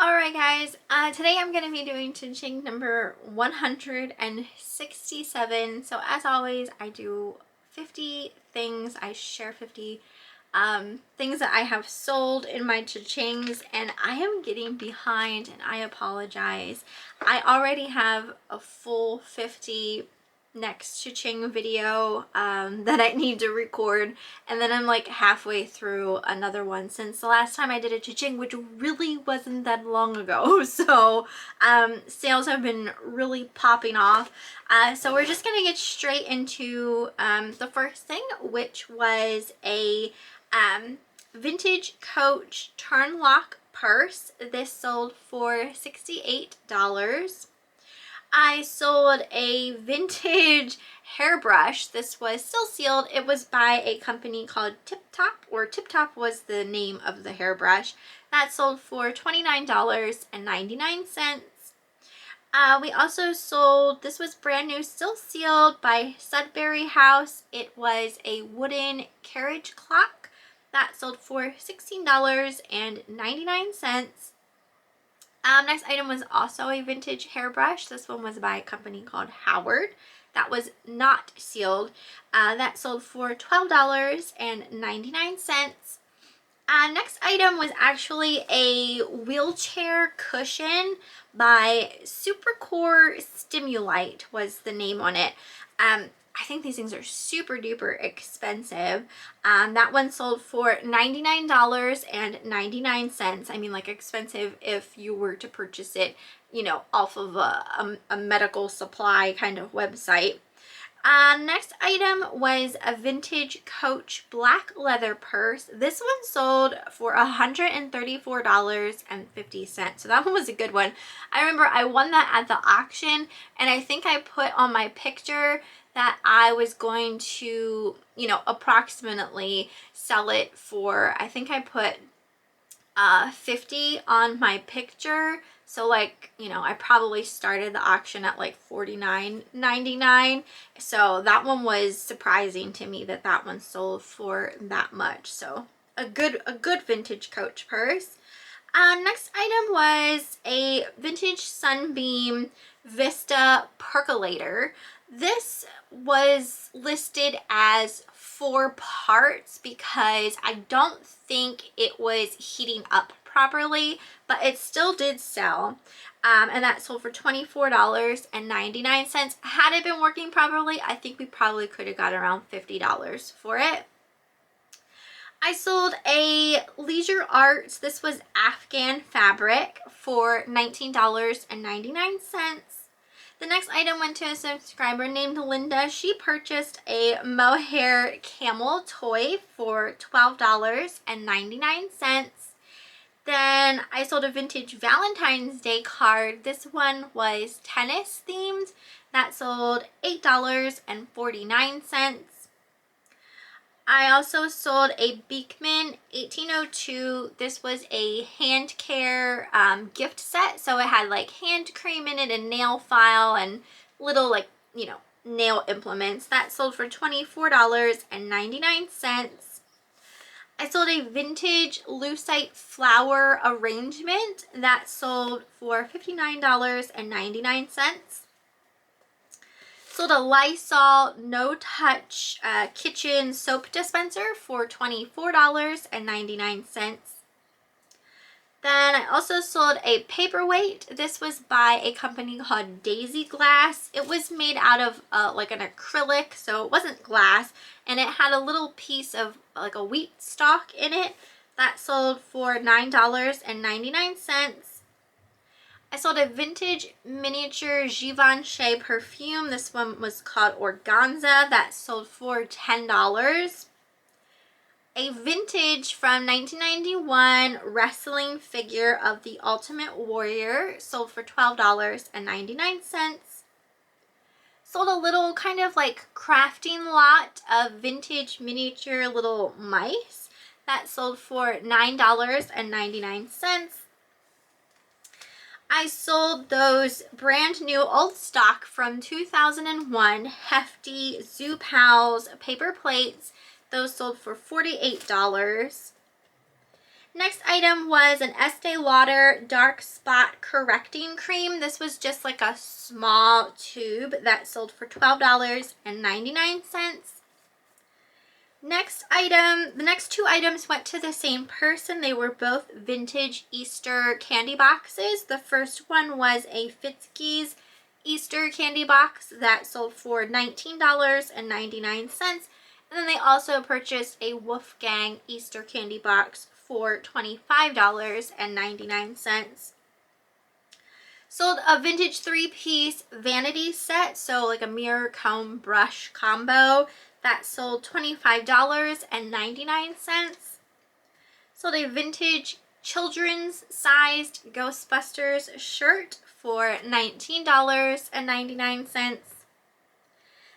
Alright guys, today I'm going to be doing CHING number 167. So as always, I do 50 things. I share 50 things that I have sold in my CHINGs, and I am getting behind and I apologize. I already have a full 50 next CHING video that I need to record, and then I'm like halfway through another one since the last time I did a CHING, which really wasn't that long ago. So sales have been really popping off. So we're just gonna get straight into the first thing, which was a vintage Coach turn lock purse. This sold for $68. I sold a vintage hairbrush. This was still sealed. It was by a company called Tip Top, or Tip Top was the name of the hairbrush. That sold for $29.99. We also sold, this was brand new, still sealed, by Sudbury House. It was a wooden carriage clock. That sold for $16.99. Next item was also a vintage hairbrush. This one was by a company called Howard. That was not sealed. That sold for $12.99. Next item was actually a wheelchair cushion by Supercore Stimulite was the name on it. I think these things are super duper expensive. That one sold for $99.99. I mean, like, expensive if you were to purchase it, you know, off of a medical supply kind of website. Next item was a vintage Coach black leather purse. This one sold for $134.50. So that one was a good one. I remember I won that at the auction, and I think I put on my picture that I was going to, you know, approximately sell it for, I think I put 50 on my picture. So, like, you know, I probably started the auction at like $49.99. So that one was surprising to me that that one sold for that much. So a good vintage Coach purse. Next item was a vintage Sunbeam Vista percolator. This was listed as 4 parts because I don't think it was heating up properly, but it still did sell. And that sold for $24.99. Had it been working properly, I think we probably could have got around $50 for it. I sold a Leisure Arts, this was Afghan fabric, for $19.99. The next item went to a subscriber named Linda. She purchased a mohair camel toy for $12.99. Then I sold a vintage Valentine's Day card. This one was tennis themed. That sold $8.49. I also sold a Beekman 1802. This was a hand care gift set. So it had like hand cream in it and nail file and little, like, you know, nail implements. That sold for $24.99. I sold a vintage lucite flower arrangement. That sold for $59.99. Sold a Lysol No Touch kitchen soap dispenser for $24.99. Then I also sold a paperweight. This was by a company called Daisy Glass. It was made out of like an acrylic, so it wasn't glass, and it had a little piece of like a wheat stalk in it. That sold for $9.99. I sold a vintage miniature Givenchy perfume. This one was called Organza. That sold for $10. A vintage from 1991 wrestling figure of the Ultimate Warrior sold for $12.99. Sold a little kind of like crafting lot of vintage miniature little mice. That sold for $9.99. I sold those brand new old stock from 2001 hefty Zoo Pals paper plates. Those sold for $48. Next item was an Estee Lauder Dark Spot Correcting Cream. This was just like a small tube that sold for $12.99. Next item, the next two items went to the same person. They were both vintage Easter candy boxes. The first one was a Fitzky's Easter candy box that sold for $19.99. And then they also purchased a Wolfgang Easter candy box for $25.99. Sold a vintage 3-piece vanity set, so like a mirror, comb, brush combo that sold $25.99. Sold a vintage children's sized Ghostbusters shirt for $19.99.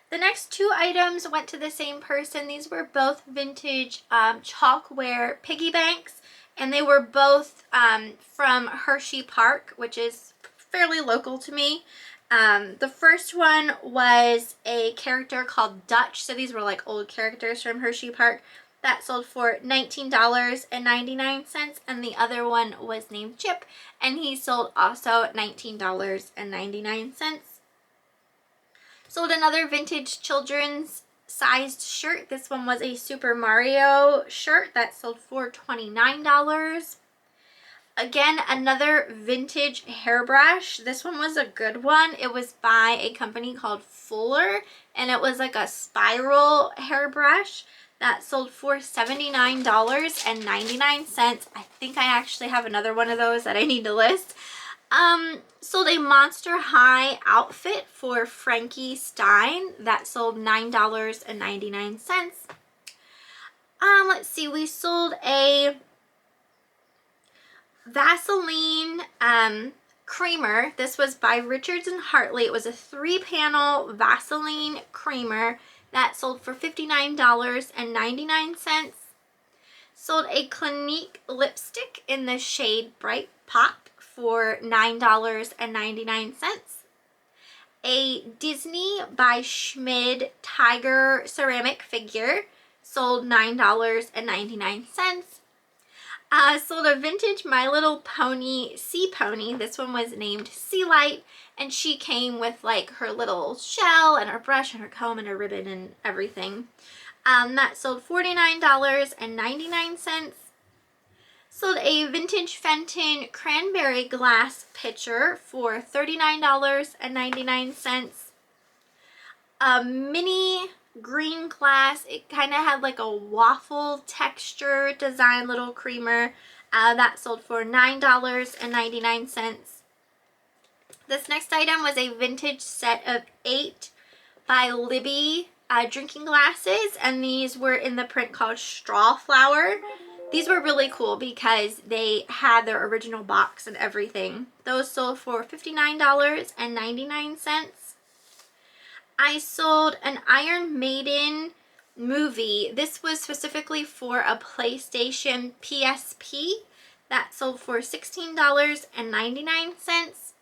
The next two items went to the same person. These were both vintage chalkware piggy banks, and they were both from Hershey Park, which is fairly local to me. The first one was a character called Dutch, so these were like old characters from Hershey Park. That sold for $19.99, and the other one was named Chip, and he sold also $19.99. Sold another vintage children's sized shirt. This one was a Super Mario shirt that sold for $29. Again, another vintage hairbrush. This one was a good one. It was by a company called Fuller, and it was like a spiral hairbrush that sold for $79.99. I think I actually have another one of those that I need to list. Sold a Monster High outfit for Frankie Stein that sold $9.99. Let's see, we sold a Vaseline creamer. This was by Richards and Hartley. It was a 3-panel Vaseline creamer that sold for $59.99. Sold a Clinique lipstick in the shade Bright Pop for $9.99. A Disney by Schmid Tiger ceramic figure sold $9.99. Sold a vintage My Little Pony Sea Pony. This one was named Sea Light, and she came with like her little shell and her brush and her comb and her ribbon and everything. That sold $49.99. Sold a vintage Fenton cranberry glass pitcher for $39.99. A mini green glass. It kind of had like a waffle texture design little creamer that sold for $9.99. This next item was a vintage set of 8 by Libby drinking glasses, and these were in the print called Straw Flower. These were really cool because they had their original box and everything. Those sold for $59.99. I sold an Iron Maiden movie. This was specifically for a PlayStation PSP that sold for $16.99.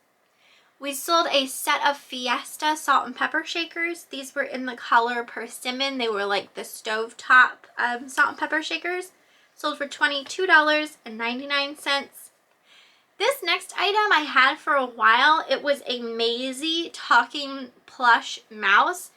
We sold a set of Fiesta salt and pepper shakers. These were in the color persimmon. They were like the stovetop salt and pepper shakers. Sold for $22.99. This next item I had for a while. It was a Maisie talking plush mouse.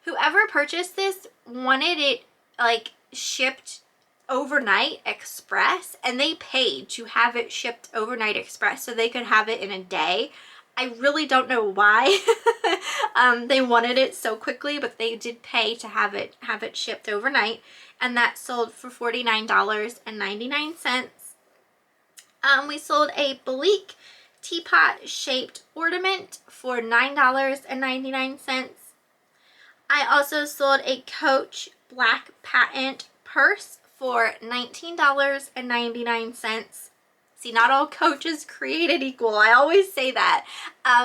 Whoever purchased this wanted it like shipped overnight express, and they paid to have it shipped overnight express so they could have it in a day. I really don't know why they wanted it so quickly, but they did pay to have it shipped overnight, and that sold for $49.99. We sold a Bleak teapot shaped ornament for $9.99. I also sold a Coach black patent purse for $19.99. See, not all Coach is created equal. I always say that.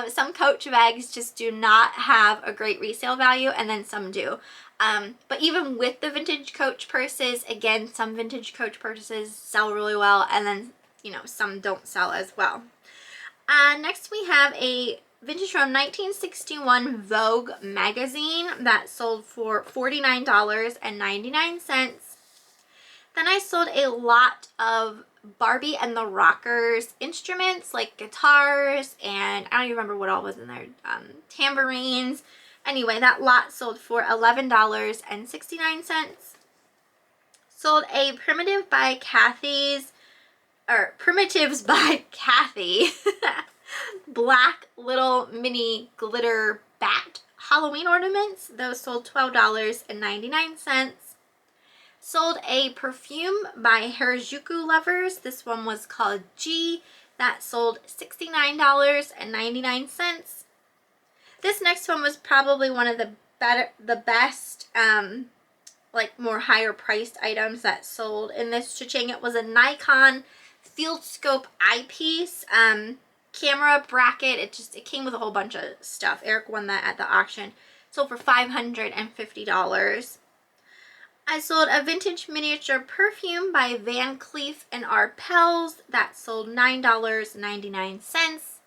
Some Coach bags just do not have a great resale value, and then some do. But even with the vintage Coach purses, again, some vintage Coach purses sell really well, and then, you know, some don't sell as well. Next we have a vintage from 1961 Vogue magazine that sold for $49.99. Then I sold a lot of Barbie and the Rockers instruments, like guitars, and I don't even remember what all was in there, tambourines. Anyway, that lot sold for $11.69. Sold a Primitives by Kathy black little mini glitter bat Halloween ornaments. Those sold $12.99. Sold a perfume by Harajuku Lovers. This one was called G. That sold $69.99. This next one was probably one of the best, like more higher priced items that sold in this cha-ching. It was a Nikon Field Scope eyepiece, camera bracket. It came with a whole bunch of stuff. Eric won that at the auction. Sold for $550. I sold a vintage miniature perfume by Van Cleef and Arpels. That sold $9.99.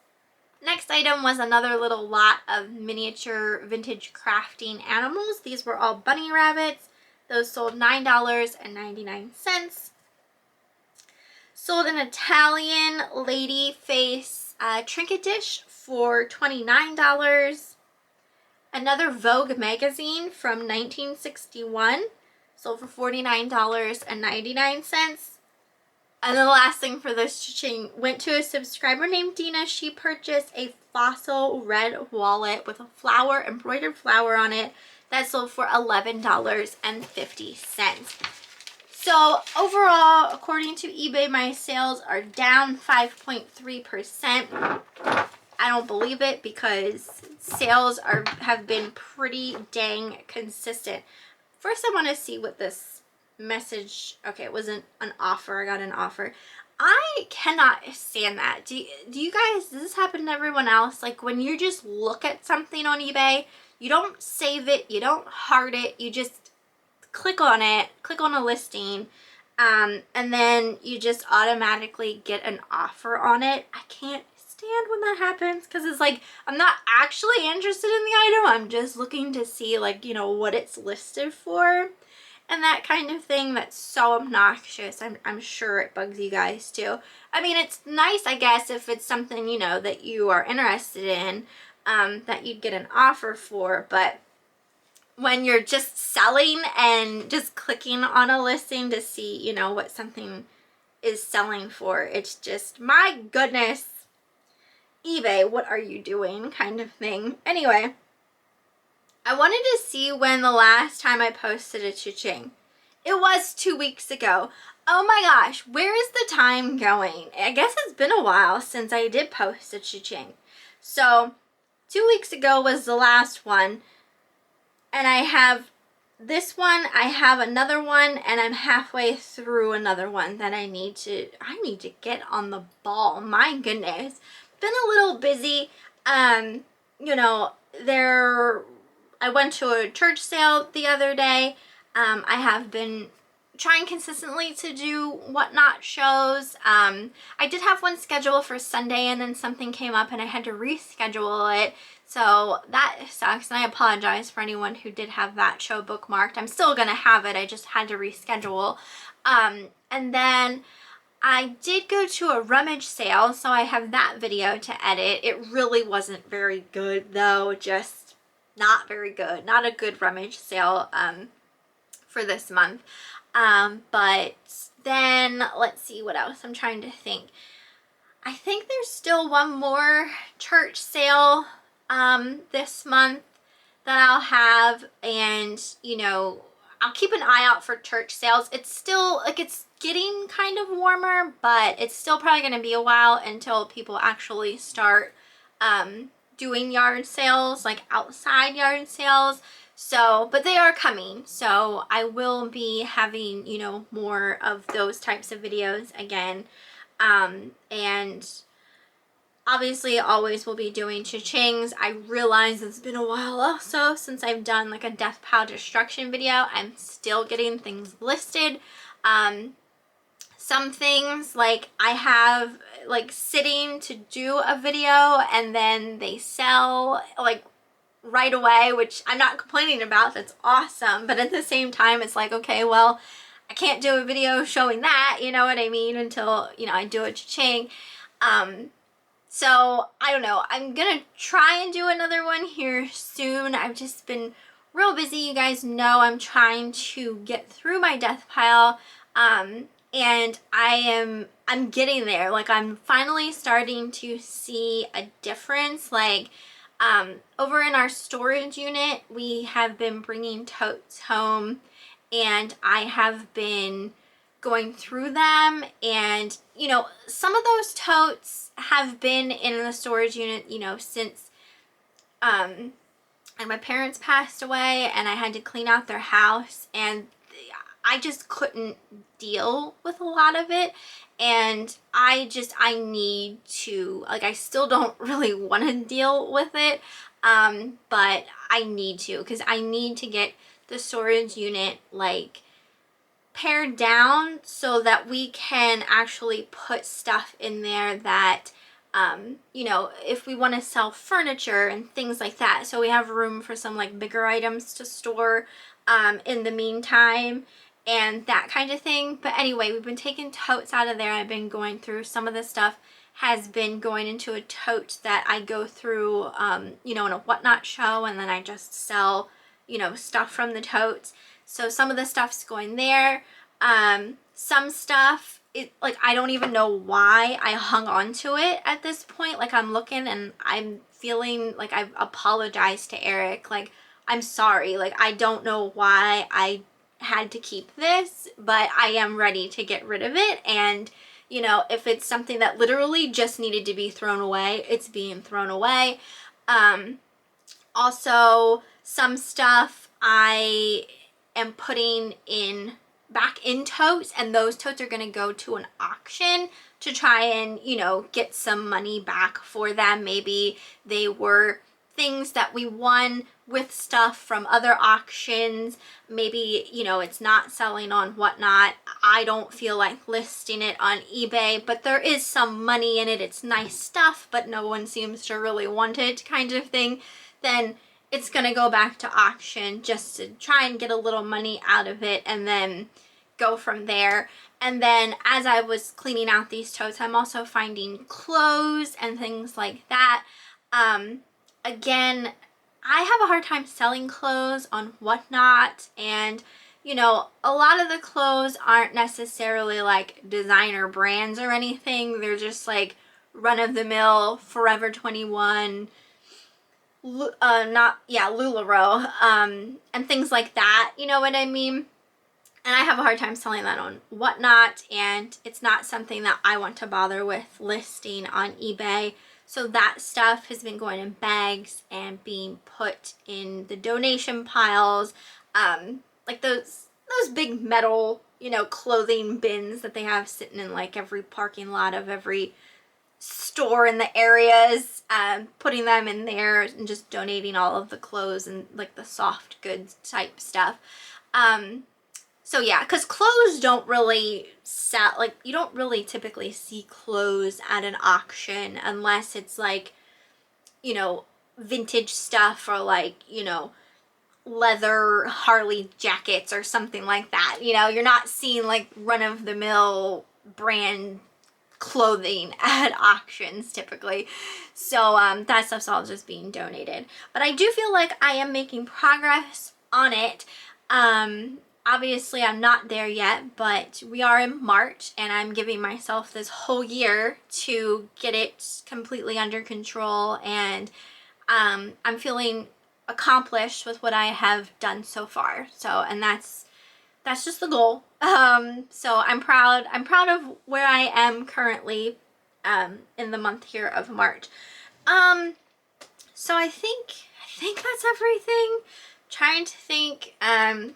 Next item was another little lot of miniature vintage crafting animals. These were all bunny rabbits. Those sold $9.99. Sold an Italian lady face trinket dish for $29. Another Vogue magazine from 1961. Sold for $49.99. And then the last thing for this cha-ching went to a subscriber named Dina. She purchased a fossil red wallet with a flower, embroidered flower on it. That sold for $11.50. So overall, according to eBay, my sales are down 5.3%. I don't believe it because sales have been pretty dang consistent. First, I want to see what this message, okay, it wasn't an offer. I got an offer. I cannot stand that. Do you guys, does this happen to everyone else? Like when you just look at something on eBay, you don't save it, you don't heart it, you just click on it, click on a listing, and then you just automatically get an offer on it. I can't stand when that happens because it's like I'm not actually interested in the item. I'm just looking to see, like, you know, what it's listed for and that kind of thing. That's so obnoxious. I'm sure it bugs you guys too. I mean, it's nice, I guess, if it's something, you know, that you are interested in, that you'd get an offer for, but when you're just selling and just clicking on a listing to see, you know, what something is selling for, it's just, my goodness, eBay, what are you doing kind of thing. Anyway, I wanted to see when the last time I posted a cha-ching. It was 2 weeks ago. Oh my gosh, where is the time going? I guess it's been a while since I did post a cha-ching. So 2 weeks ago was the last one. And I have this one, I have another one, and I'm halfway through another one that I need to get on the ball. My goodness. Been a little busy. You know, I went to a church sale the other day. I have been trying consistently to do whatnot shows. I did have one scheduled for Sunday and then something came up and I had to reschedule it. So that sucks, and I apologize for anyone who did have that show bookmarked. I'm still gonna have it, I just had to reschedule. And then I did go to a rummage sale, so I have that video to edit. It really wasn't very good though, just not very good. Not a good rummage sale for this month. But then let's see what else. I'm trying to think. I think there's still one more church sale this month that I'll have, and you know, I'll keep an eye out for church sales. It's still like, it's getting kind of warmer, but it's still probably going to be a while until people actually start doing yard sales, like outside yard sales. So, but they are coming, so I will be having, you know, more of those types of videos again. And obviously always will be doing cha-chings. I realize it's been a while also since I've done like a death pile destruction video. I'm still getting things listed. Some things like I have like sitting to do a video and then they sell like right away, which I'm not complaining about. That's awesome. But at the same time, it's like, okay, well, I can't do a video showing that, you know what I mean, until, you know, I do a cha-ching. So I don't know, I'm gonna try and do another one here soon. I've just been real busy. You guys know I'm trying to get through my death pile, and I'm getting there. Like, I'm finally starting to see a difference. Like, over in our storage unit, we have been bringing totes home, and I have been going through them, and, you know, some of those totes have been in the storage unit, you know, since and my parents passed away, and I had to clean out their house, and I just couldn't deal with a lot of it. And I need to, like, I still don't really want to deal with it, but I need to, because I need to get the storage unit, like, pared down so that we can actually put stuff in there that, you know, if we want to sell furniture and things like that, so we have room for some, like, bigger items to store in the meantime, and that kind of thing. But anyway, we've been taking totes out of there. I've been going through some of the stuff, has been going into a tote that I go through, you know, in a whatnot show, and then I just sell, you know, stuff from the totes. So some of the stuff's going there. Some stuff, like, I don't even know why I hung on to it at this point. Like, I'm looking and I'm feeling like I've apologized to Eric. Like, I'm sorry. Like, I don't know why I had to keep this, but I am ready to get rid of it. And, you know, if it's something that literally just needed to be thrown away, it's being thrown away. Also, some stuff I am putting back in totes, and those totes are going to go to an auction to try and, you know, get some money back for them. Maybe they were things that we won with stuff from other auctions. Maybe, you know, it's not selling on whatnot. I don't feel like listing it on eBay, but there is some money in it. It's nice stuff, but no one seems to really want it, kind of thing. Then it's going to go back to auction just to try and get a little money out of it, and then go from there. And then as I was cleaning out these totes, I'm also finding clothes and things like that. Again, I have a hard time selling clothes on whatnot, and, you know, a lot of the clothes aren't necessarily like designer brands or anything. They're just like run-of-the-mill Forever 21, LuLaRoe, and things like that, you know what I mean? And I have a hard time selling that on whatnot, and it's not something that I want to bother with listing on eBay. So that stuff has been going in bags and being put in the donation piles, like those big metal, you know, clothing bins that they have sitting in like every parking lot of every store in the areas, putting them in there and just donating all of the clothes and like the soft goods type stuff. So yeah, because clothes don't really sell, like, you don't really typically see clothes at an auction unless it's like, you know, vintage stuff, or like, you know, leather Harley jackets or something like that. You know, you're not seeing like run-of-the-mill brand clothing at auctions typically. So that stuff's all just being donated. But I do feel like I am making progress on it. Obviously I'm not there yet, but we are in March, and I'm giving myself this whole year to get it completely under control, and I'm feeling accomplished with what I have done so far. So, and that's just the goal. So I'm proud of where I am currently in the month here of March. So I think that's everything. Trying to think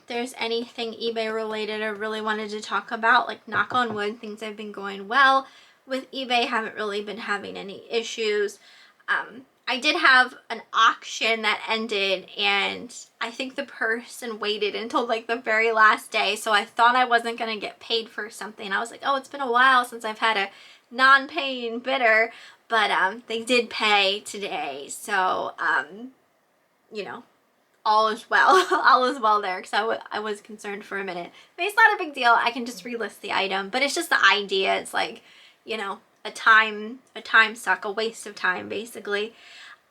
there's anything eBay related I really wanted to talk about. Like, knock on wood, things have been going well with eBay. Haven't really been having any issues. I did have an auction that ended, and I think the person waited until like the very last day, so I thought I wasn't going to get paid for something. I was like, oh, it's been a while since I've had a non-paying bidder, but they did pay today, so you know, all is well. All is well there, because I was concerned for a minute. I mean, it's not a big deal. I can just relist the item, but it's just the idea. It's like, you know, a time suck, a waste of time, basically.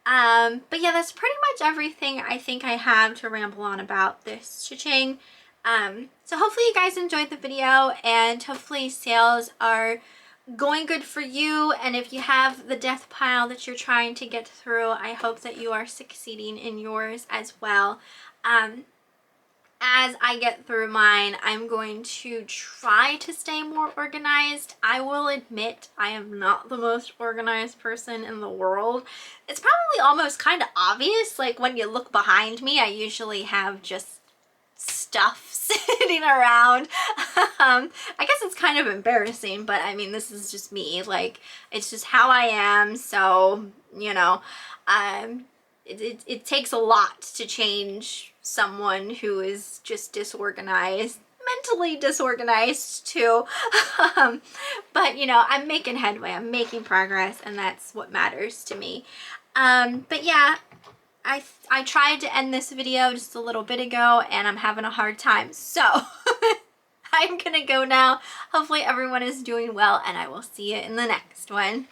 But yeah, that's pretty much everything I think I have to ramble on about this cha-ching. So hopefully you guys enjoyed the video, and hopefully sales are going good for you. And if you have the death pile that you're trying to get through, I hope that you are succeeding in yours as well. As I get through mine, I'm going to try to stay more organized. I will admit I am not the most organized person in the world. It's probably almost kind of obvious. Like when you look behind me, I usually have just stuff sitting around. I guess it's kind of embarrassing, but I mean, this is just me. Like, it's just how I am. So, you know, it takes a lot to change someone who is just disorganized, mentally disorganized too. But you know, I'm making headway, I'm making progress, and that's what matters to me. But yeah, I tried to end this video just a little bit ago, and I'm having a hard time, so I'm gonna go now. Hopefully everyone is doing well, and I will see you in the next one.